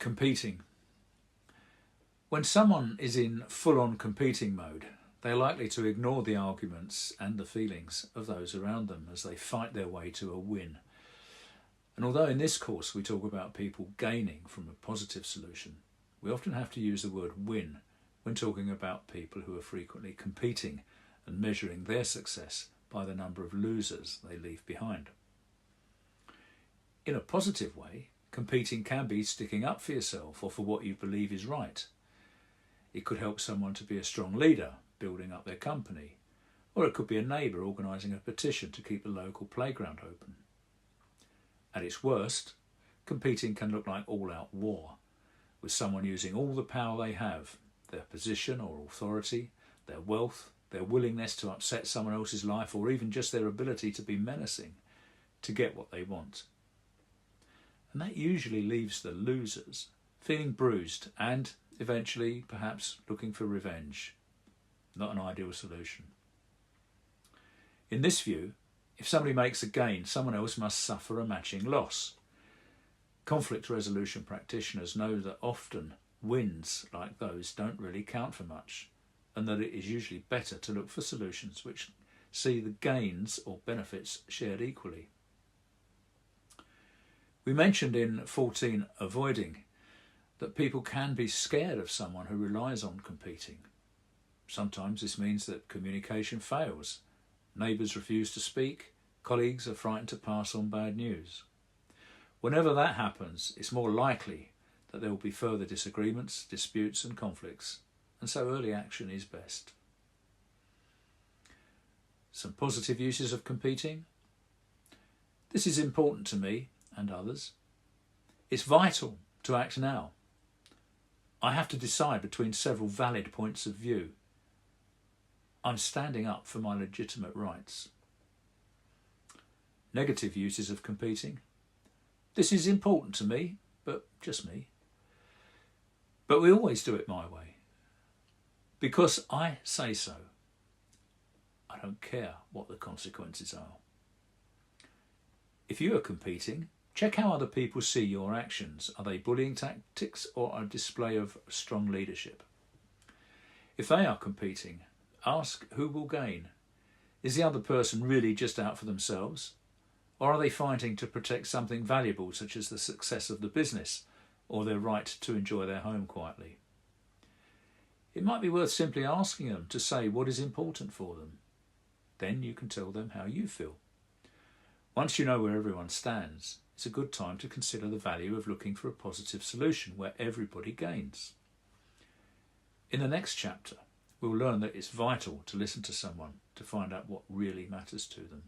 Competing. When someone is in full-on competing mode, they're likely to ignore the arguments and the feelings of those around them as they fight their way to a win. And although in this course we talk about people gaining from a positive solution, we often have to use the word win when talking about people who are frequently competing and measuring their success by the number of losers they leave behind. In a positive way, competing can be sticking up for yourself or for what you believe is right. It could help someone to be a strong leader, building up their company, or it could be a neighbour organising a petition to keep the local playground open. At its worst, competing can look like all-out war, with someone using all the power they have, their position or authority, their wealth, their willingness to upset someone else's life, or even just their ability to be menacing, to get what they want. And that usually leaves the losers feeling bruised and eventually perhaps looking for revenge. Not an ideal solution. In this view, if somebody makes a gain, someone else must suffer a matching loss. Conflict resolution practitioners know that often wins like those don't really count for much, and that it is usually better to look for solutions which see the gains or benefits shared equally. We mentioned in 14 Avoiding that people can be scared of someone who relies on competing. Sometimes this means that communication fails, neighbours refuse to speak, colleagues are frightened to pass on bad news. Whenever that happens, it's more likely that there will be further disagreements, disputes and conflicts, and so early action is best. Some positive uses of competing. This is important to me and others. It's vital to act now. I have to decide between several valid points of view. I'm standing up for my legitimate rights. Negative uses of competing. This is important to me, but just me. But we always do it my way. Because I say so. I don't care what the consequences are. If you are competing, check how other people see your actions. Are they bullying tactics or a display of strong leadership? If they are competing, ask who will gain. Is the other person really just out for themselves? Or are they fighting to protect something valuable, such as the success of the business or their right to enjoy their home quietly? It might be worth simply asking them to say what is important for them. Then you can tell them how you feel. Once you know where everyone stands, it's a good time to consider the value of looking for a positive solution where everybody gains. In the next chapter, we'll learn that it's vital to listen to someone to find out what really matters to them.